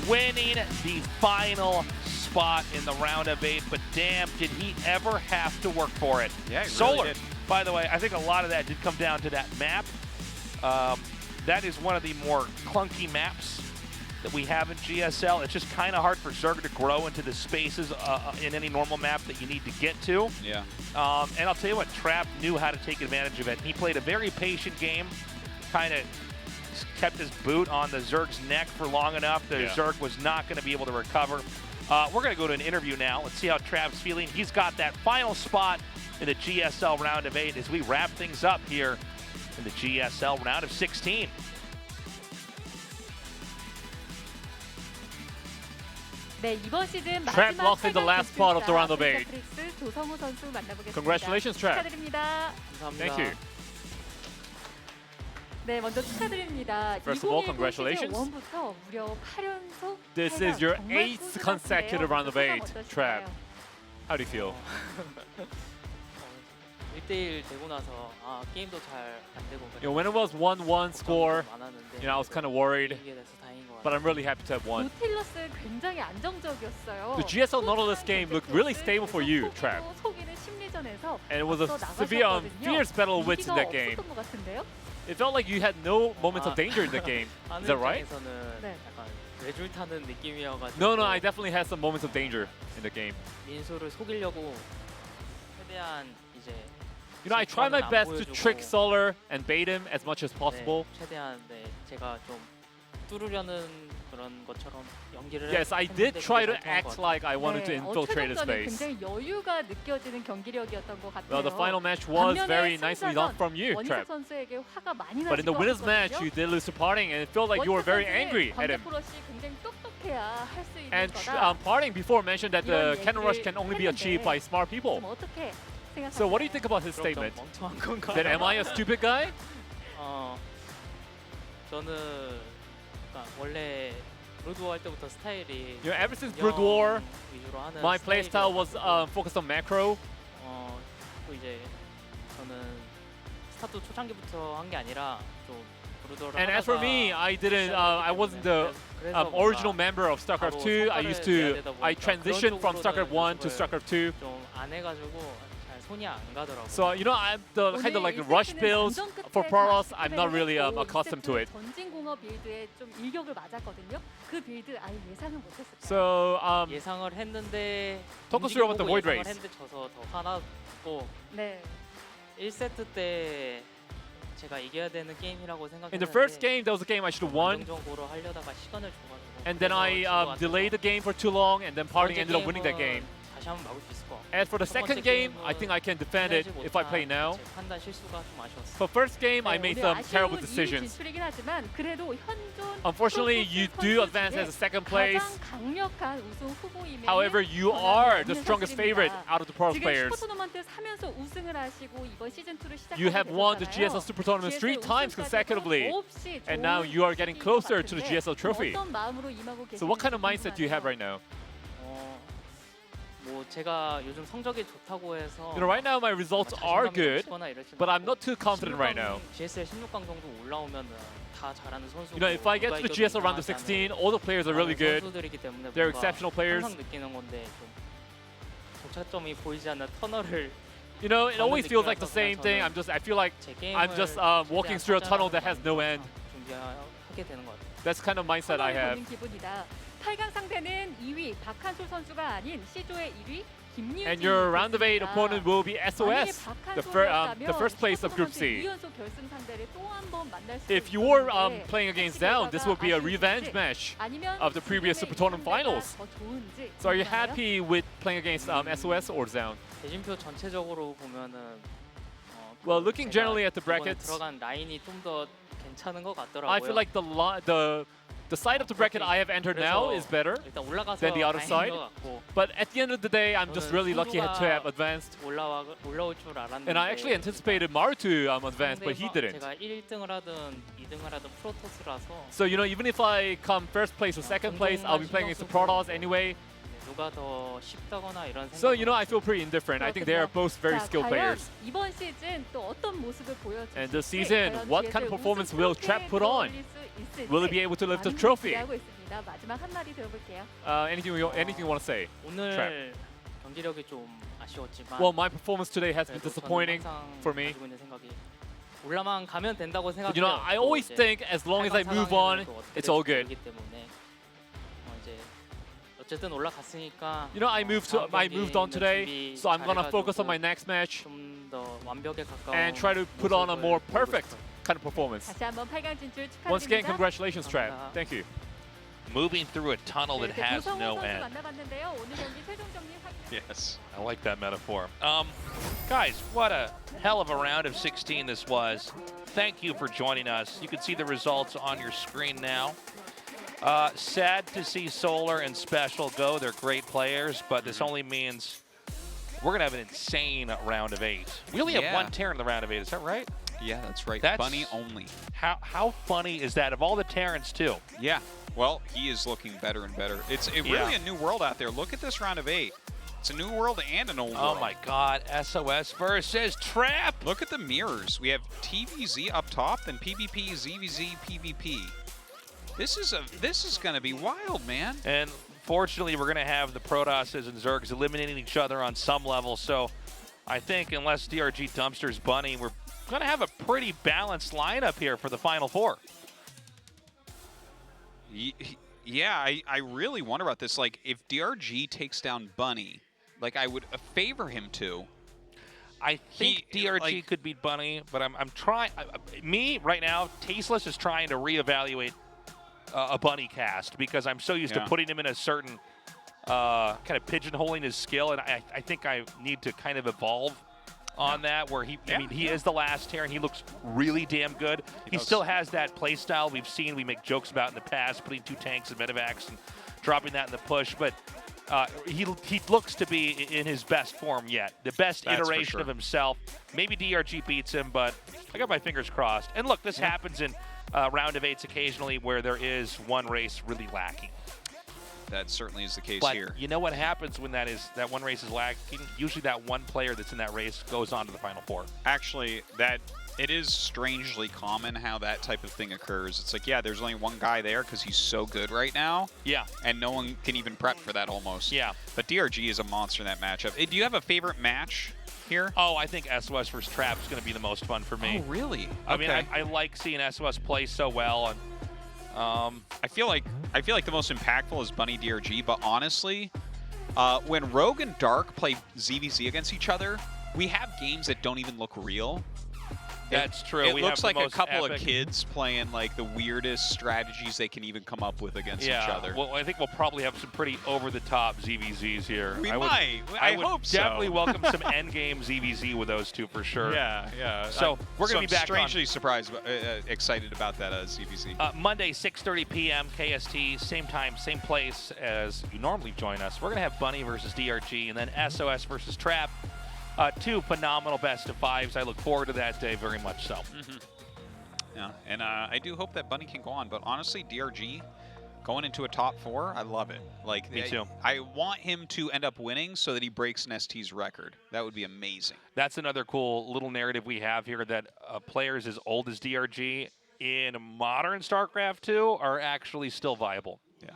winning the final spot in the round of 8. But damn, did he ever have to work for it. Yeah, he Solar, really did. by the way, I think a lot of that did come down to that map. That is one of the more clunky maps that we have in GSL. It's just kind of hard for Zerg to grow into the spaces in any normal map that you need to get to. Yeah. And I'll tell you what, Trap knew how to take advantage of it. He played a very patient game, kind of kept his boot on the Zerg's neck for long enough that Zerg was not going to be able to recover. We're going to go to an interview now. Let's see how Trap's feeling. He's got that final spot in the GSL round of 8 as we wrap things up here in the GSL round of 16. 네, 이번 시즌 Trap 마지막 locked in the last part of the round of 8. 프리스 조성우 선수 만나보겠습니다. Congratulations, Trap. 축하드립니다. Thank you. 네, 먼저 축하드립니다. First of all, congratulations. 1부터 무려 8연속. This is your 8th consecutive round of 8, Trap. How do you feel? 1대1 되고 나서 게임도 잘 안 되고 When it was 1-1 score, 많았는데 I was kind of worried, 이기게 돼서 다행인 것 but 같아요. I'm really happy to have won. 노틸러스 굉장히 안정적이었어요. The GSL Nautilus game looked really stable for you, Trap. 속이는 심리전에서 And it was a severe, fierce battle of wits in that game. 없었던 것 같은데요? It felt like you had no moments of danger in the game. Is that right? 입장에서는 네. 약간 뇌줄 타는 느낌이어가지고 No, I definitely had some moments of danger in the game. 민수를 속이려고 최대한 이제 I tried my best to trick Solar and bait him as much as possible. 네, 최대한 제가 좀 뚫으려는 그런 것처럼 연기를 Yes, I did try to act like I wanted to 네, infiltrate his 어쩌면 base. 굉장히 여유가 느껴지는 경기력이었던 것 같아요. Well, the final match was very nicely done from you, 원희석 Trap. 선수에게 화가 많이 But in the winners match, you did lose to Parting, and it felt like you were very angry at him. 굉장히 똑똑해야 할 수 있는 And 거다. Parting before mentioned that the 이런 cannon rush 얘기를 can only be achieved by smart people. 좀 어떻게 생각하세요? So what do you think about his 그럼 좀 statement? 멍청한 건가요? That am I a stupid guy? 저는 그러니까 원래 브루드워 할 때부터 스타일이 Ever since Brood War, 위주로 하는 my playstyle was 스타일이어가지고, focused on macro. 또 이제 저는 스타트 초창기부터 한 게 아니라 좀 브루드워를 And as for me, I wasn't the original member of StarCraft 2. I transitioned from StarCraft 1 to StarCraft 2. 좀안 해가지고 잘 손이 안 가더라고요. So I'm the kind of like rush builds for Protoss. I'm not really accustomed to it. 전진공업 빌드에 좀 일격을 맞았거든요. 그 빌드 아예 예상을 못했어요. So 예상을 했는데 talk us through about the Void 예상을 Race. 했는데 져서 더 화났고 네. 1세트 때 제가 이겨야 되는 게임이라고 생각했는데 In the first game, that was a game I should have won. 안정적으로 하려다가 시간을 줘가지고 And then I delayed the game for too long, and then Parting ended up winning that game. 다시 한번 막을 수 있을 것 같고. As for the 첫 번째 second game, I 게임은 think I can defend it 끝내지 if I play 못한 now. 제 판단 실수가 좀 아쉬웠어요. For first game, I made some terrible 아쉬운 2위 decisions. 진출이긴 하지만 그래도 현존 Unfortunately, 프로토스 you do 선수 advance 중에 as a second place. 가장 강력한 우승 후보임에는 However, you 변함이 are the 없는 strongest 사실입니다. favorite out of the pro 지금 players. 슈퍼 토너먼트 사면서 우승을 하시고 이번 시즌 2를 시작하게 You have won the 되셨잖아요. GSL Super Tournament 3 times 우승까지 consecutively. 없이 And now 좋은 you are getting 시기인 것 closer to the 같은데 GSL trophy. 어떤 마음으로 임하고 So what kind of 계시는지 mindset do you have 궁금하네요. right now? 뭐 제가 요즘 성적이 좋다고 해서 You know, right now my results are good, but I'm not too confident right now. GSL 16강 정도 올라오면은 다 잘하는 선수고. You know, if I get to the GSL round of 16, all the players are really good. 선수들이기 때문에 They're 뭔가 exceptional players. 항상 느끼는 건데 좀 도착점이 보이지 않는 터널을 You know, it always feels like the same thing. I feel like 제 I'm 게임을 just walking through a tunnel that has no end. 준비하게 되는 것 같아요. That's kind of mindset I 터널을 have. 보는 기분이다. 8강 상대는 2위 박한솔 선수가 아닌 C조의 1위 김유진. And your round of 8 opponent will be SOS, the first place of Group C. If you were playing against Down, this would be a revenge match of the previous Super Tournament finals. So are you happy with playing against SOS or Down? 대진표 전체적으로 보면은 Well, looking generally at the 이번에 brackets, 들어간 라인이 좀 더 괜찮은 것 같더라고요. I feel like the side of the bracket I have entered now is better 일단 올라가서 than the other 다행인 side. 것 같고 But at the end of the day, I'm just really lucky to have advanced. 올라올 줄 알았는데. And I actually anticipated Maru to advance, but he didn't. 제가 1등을 하든 2등을 하든 프로토스라서 So, you know, even if I come first place or second place, I'll be playing against the Protoss anyway. 누가 더 쉽다거나 이런 생각. So, you know, I feel pretty indifferent. I think they are both very skilled players. 이번 시즌 또 어떤 모습을 보여줄지. And this season, what kind of performance will Trap put on? Will he be able to lift the trophy? 마지막 한마디 들어볼게요. Anything you want to say? 오늘 경기력이 좀 아쉬웠지만. Well, my performance today has been 그래도 disappointing 저는 항상 for me. 가지고 있는 생각이 올라만 가면 된다고 생각해요. But, you know, I always think as long as I move on, it's all good. 때문에 이제 어쨌든 올라갔으니까. You know, I moved on today, so I'm gonna focus on my next match 좀더 완벽에 가까운. and try to put on a more perfect kind of performance. 다시 한번 8강 진출 축하드립니다. Once again, congratulations, Trap. Thank you. Moving through a tunnel that has no 선수 end. 만나봤는데요. 오늘 경기 최종 정리 확인. Yes. I like that metaphor. Guys, what a hell of a round of 16 this was. Thank you for joining us. You can see the results on your screen now. Sad to see Solar and Special go. They're great players, but this only means we're going to have an insane round of 8. We only have one Terran in the round of 8, is that right? Yeah, that's right. That's- Bunny only. How funny is that? Of all the Terrans, too. Yeah. Well, he is looking better and better. It's really a new world out there. Look at this round of 8. It's a new world and an old world. Oh my God, SOS versus Trap. Look at the mirrors. We have TVZ up top, then PvP, ZVZ, PvP. This is going to be wild, man. And fortunately, we're going to have the Protosses and Zergs eliminating each other on some level. So I think unless DRG dumpsters Bunny, we're going to have a pretty balanced lineup here for the Final Four. Yeah, I really wonder about this. Like, if DRG takes down Bunny, like, I would favor him to. I think DRG could beat Bunny, but I'm trying. Me, right now, Tasteless is trying to reevaluate a Bunny cast because I'm so used to putting him in a certain kind of pigeonholing his skill, and I think I need to kind of evolve on that where he is the last Terran. He looks really damn good. He still has that play style we make jokes about in the past, putting 2 tanks and medevacs and dropping that in the push, but he looks to be in his best form yet. The best iteration of himself. Maybe DRG beats him, but I got my fingers crossed. And look, this happens in round of 8s occasionally where there is one race really lacking. That certainly is the case but here. You know what happens when that one race is lacking? Usually that one player that's in that race goes on to the Final Four. Actually, it is strangely common how that type of thing occurs. It's like, yeah, there's only one guy there because he's so good right now. Yeah. And no one can even prep for that almost. Yeah. But DRG is a monster in that matchup. Do you have a favorite match here? Oh, I think SOS versus Trap is going to be the most fun for me. Oh, really? I mean, I like seeing SOS play so well, and I feel like the most impactful is Bunny DRG, but honestly, when Rogue and Dark play ZVZ against each other, we have games that don't even look real. That's true. It We looks have like the a most couple epic- of kids playing like the weirdest strategies they can even come up with against each Yeah, other. well, I think we'll probably have some pretty over-the-top ZVZs here. We I would, might. I I would hope so. definitely welcome some endgame ZVZ with those two for sure. Yeah. So we're going to be back on strangely surprised, excited about that CVC. Monday, 6:30 p.m. KST, same time, same place as you normally join us. We're going to have Bunny versus DRG, and then SOS versus Trap. Two phenomenal best of fives. I look forward to that day very much so. Yeah, and I do hope that Bunny can go on. But honestly, DRG going into a top 4, I love it. Like Me too. I want him to end up winning so that he breaks an ST's record. That would be amazing. That's another cool little narrative we have here, that players as old as DRG in modern StarCraft 2 are actually still viable. Yeah.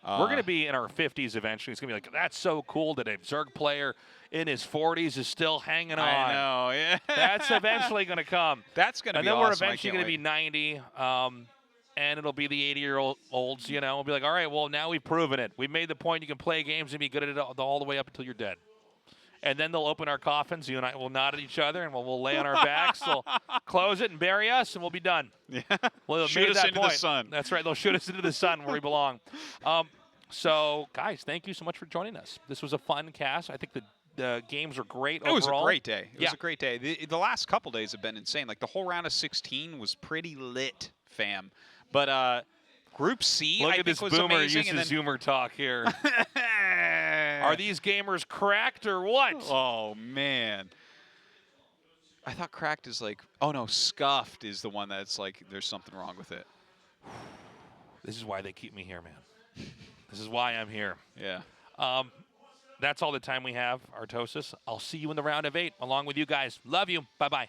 We're going to be in our 50s eventually. It's going to be like, that's so cool that a Zerg player in his 40s is still hanging on. I know, yeah. That's eventually going to come. That's going to And be then awesome. we're eventually going to be 90, and it'll be the 80-year-olds, you know. We'll be like, all right, well, now we've proven it. We've made the point you can play games and be good at it all the way up until you're dead. And then they'll open our coffins. You and I will nod at each other, and we'll lay on our backs. They'll close it and bury us, and we'll be done. Yeah. We'll Shoot us that into point. the sun. That's right. They'll shoot us into the sun where we belong. So, guys, thank you so much for joining us. This was a fun cast. I think the games were great overall. It was a great day. It Yeah. was a great day. The last couple days have been insane. Like the whole round of 16 was pretty lit, fam. But Group C, Look I at think this was boomer amazing. uses Zoomer talk here. Are these gamers cracked or what? Oh man. I thought cracked is like, oh no, scuffed is the one that's like there's something wrong with it. This is why they keep me here, man. This is why I'm here. Yeah. That's all the time we have, Artosis. I'll see you in the round of 8 along with you guys. Love you. Bye-bye.